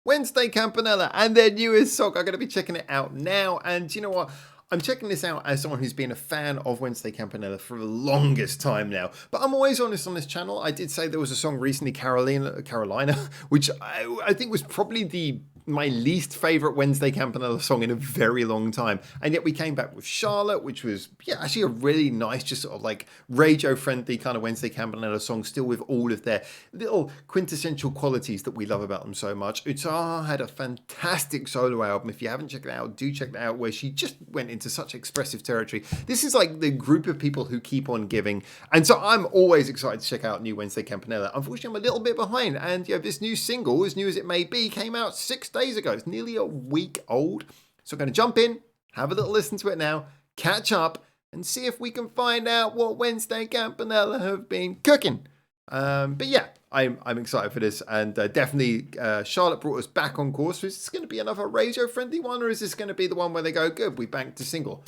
Wednesday Campanella and their newest song. I'm going to be checking it out now. And you know what? I'm checking this out as someone who's been a fan of Wednesday Campanella for the longest time now. But I'm always honest on this channel. I did say there was a song recently, Carolina, which I think was probably my least favorite Wednesday Campanella song in a very long time. And yet we came back with Charlotte, which was actually a really nice, just sort of like radio-friendly kind of Wednesday Campanella song, still with all of their little quintessential qualities that we love about them so much. Utaha had a fantastic solo album. If you haven't checked it out, do check that out, where she just went into such expressive territory. This is like the group of people who keep on giving. And so I'm always excited to check out new Wednesday Campanella. Unfortunately, I'm a little bit behind. And this new single, as new as it may be, came out 6 days ago. It's nearly a week old. So I'm going to jump in, have a little listen to it now, catch up, and see if we can find out what Wednesday Campanella have been cooking. But yeah, I'm excited for this, and definitely Charlotte brought us back on course. Is this going to be another radio-friendly one, or is this going to be the one where they go, good, we banked a single.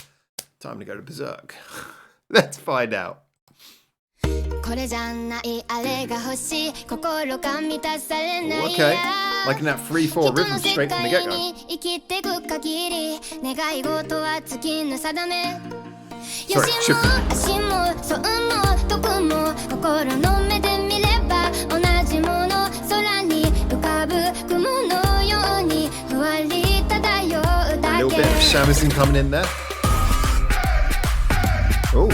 Time to go to Berserk. Let's find out. Okay, liking that 3/4 rhythm straight from the get-go. Sorry, a little bit of shamisen coming in there. Oh.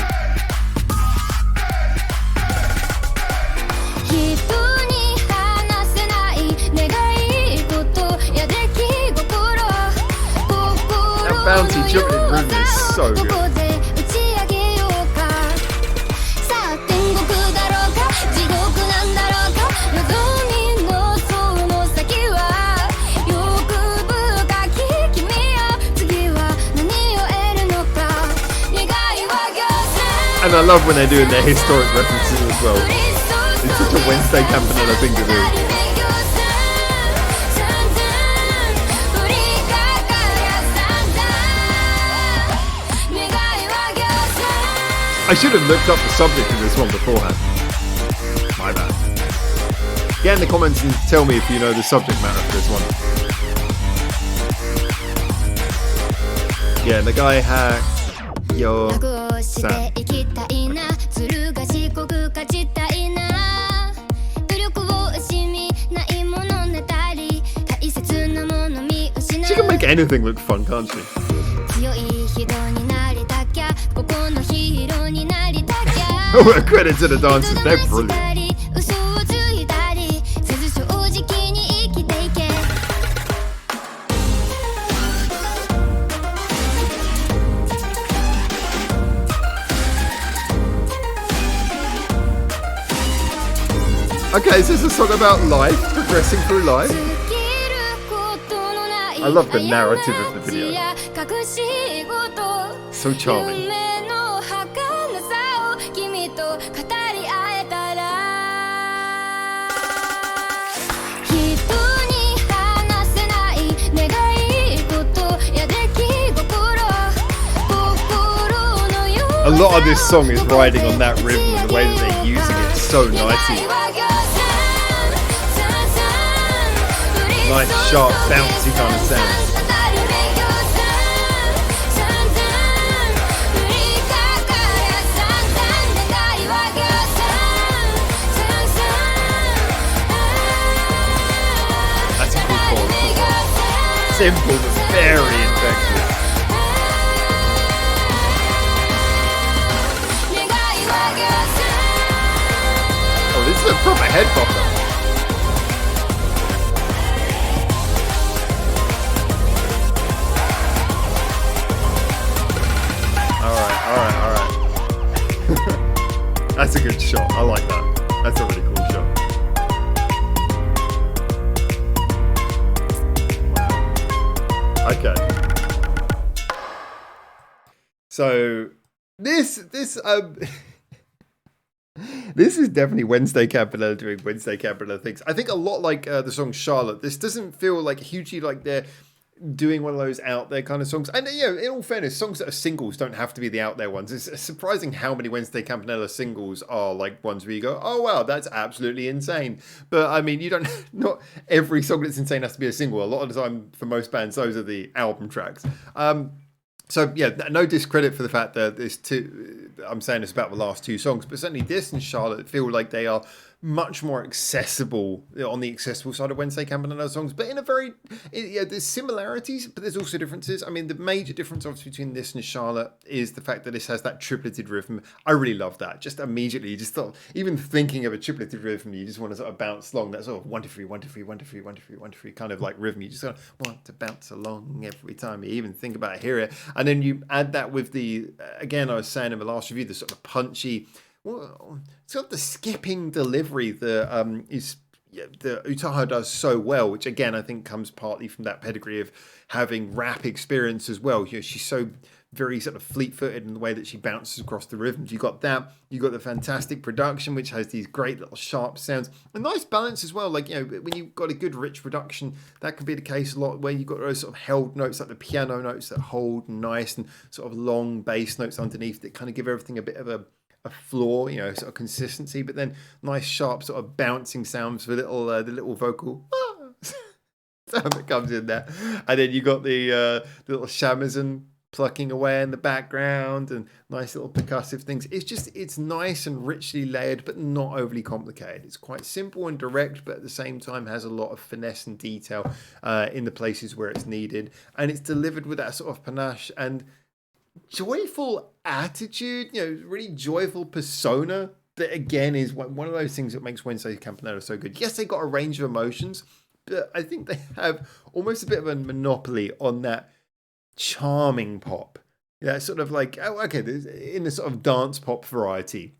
Bounty jumping in rhythm is so good. And I love when they're doing their historic references as well. It's such a Wednesday Campanella thing to do. I should have looked up the subject of this one beforehand. My bad. Get in the comments and tell me if you know the subject matter of this one. Yeah, the guy had your son. She can make anything look fun, can't she? Oh, credit to the dancers, they're brilliant. Okay, is this a song about life, progressing through life? I love the narrative of the video. So charming. A lot of this song is riding on that rhythm and the way that they're using it so nicely. Nice, sharp, bouncy kind of sound. That's a cool chorus as well. Simple but very infectious. Oh, this is a proper head bopper. Alright. That's a good shot. I like that. That's a really cool shot. Wow. Okay. So this this is definitely Wednesday Campanella doing Wednesday Campanella things. I think a lot like the song Charlotte. This doesn't feel like hugely like they're doing one of those out there kind of songs. And in all fairness, songs that are singles don't have to be the out there ones. It's surprising how many Wednesday Campanella singles are like ones where you go, oh wow, that's absolutely insane. But I mean, not every song that's insane has to be a single. A lot of the time, for most bands, those are the album tracks. So yeah, no discredit for the fact that I'm saying this about the last two songs, but certainly this and Charlotte feel like they are much more accessible, on the accessible side of Wednesday Campanella songs, but in a very, there's similarities, but there's also differences. I mean, the major difference obviously between this and Charlotte is the fact that this has that tripleted rhythm. I really love that. Just immediately, you just thought, even thinking of a tripleted rhythm, you just want to sort of bounce along that sort of 1 2 3 1 2 3 1 2 3 1 2 3 1 2 3 kind of like rhythm. You just sort of want to bounce along every time you even think about it, hear it. And then you add that with the, again, I was saying in the last review, the sort of punchy, well, it's got the skipping delivery that the Utaha does so well, which again I think comes partly from that pedigree of having rap experience as well. She's so very sort of fleet-footed in the way that she bounces across the rhythms. You got that. You got the fantastic production, which has these great little sharp sounds, a nice balance as well. Like when you've got a good rich production, that can be the case a lot where you've got those sort of held notes, like the piano notes that hold nice, and sort of long bass notes underneath that kind of give everything a bit of a floor, sort of consistency, but then nice sharp sort of bouncing sounds for the little vocal sound that comes in there, and then you got the little shamisen plucking away in the background and nice little percussive things. It's nice and richly layered, but not overly complicated. It's quite simple and direct, but at the same time has a lot of finesse and detail in the places where it's needed, and it's delivered with that sort of panache and joyful attitude, really joyful persona that again is one of those things that makes Wednesday Campanella so good. Yes, they got a range of emotions, but I think they have almost a bit of a monopoly on that charming pop. Sort of like, in the sort of dance pop variety.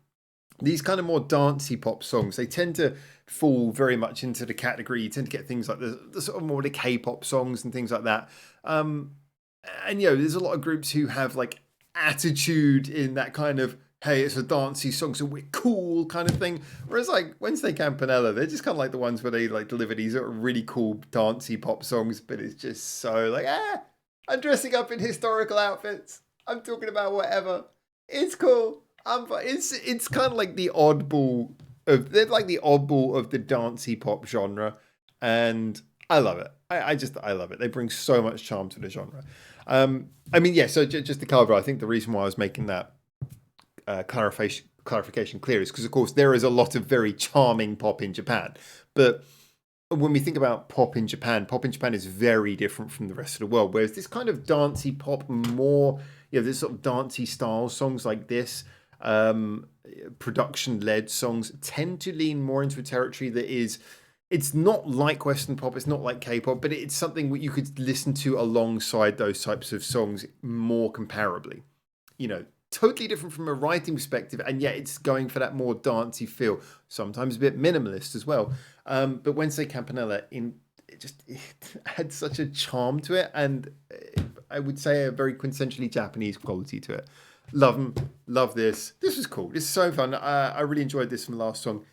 These kind of more dancey pop songs, they tend to fall very much into the category. You tend to get things like the sort of more the K-pop songs and things like that. And there's a lot of groups who have like attitude in that kind of, hey, it's a dancey song, so we're cool kind of thing. Whereas like Wednesday Campanella, they're just kind of like the ones where they like deliver these really cool dancey pop songs, but it's just so like, I'm dressing up in historical outfits. I'm talking about whatever. It's cool. It's kind of like the oddball they're like the oddball of the dancey pop genre, and I love it. I love it. They bring so much charm to the genre. So just to cover, I think the reason why I was making that clarification clear is because, of course, there is a lot of very charming pop in Japan. But when we think about pop in Japan is very different from the rest of the world. Whereas this kind of dancey pop, more, this sort of dancey style songs like this, production-led songs tend to lean more into a territory that is, it's not like Western pop, it's not like K-pop, but it's something that you could listen to alongside those types of songs more comparably. Totally different from a writing perspective, and yet it's going for that more dancey feel, sometimes a bit minimalist as well. But Wednesday Campanella, it had such a charm to it, and I would say a very quintessentially Japanese quality to it. Love them, love this. This was cool. This is so fun. I really enjoyed this from the last song.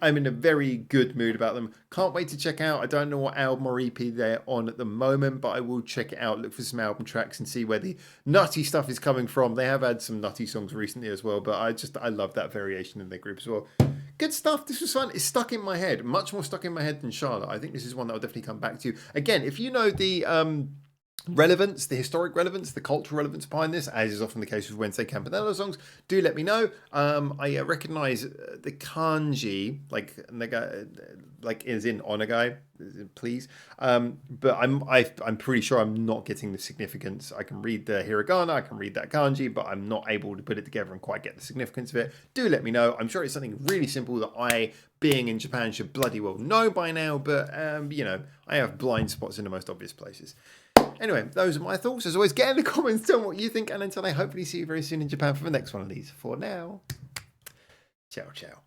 I'm in a very good mood about them. Can't wait to check out. I don't know what album or EP they're on at the moment, but I will check it out, look for some album tracks and see where the nutty stuff is coming from. They have had some nutty songs recently as well, but I love that variation in their group as well. Good stuff. This was fun. It's stuck in my head, much more stuck in my head than Charlotte. I think this is one that I'll definitely come back to. Again, if you know the relevance, the historic relevance, the cultural relevance behind this, as is often the case with Wednesday Campanella songs, do let me know. I recognize the kanji, like as in onagai, please. But I'm pretty sure I'm not getting the significance. I can read the hiragana, I can read that kanji, but I'm not able to put it together and quite get the significance of it. Do let me know. I'm sure it's something really simple that I, being in Japan, should bloody well know by now, but I have blind spots in the most obvious places. Anyway, those are my thoughts. As always, get in the comments, tell me what you think, and until I hopefully see you very soon in Japan for the next one of these. For now, ciao, ciao.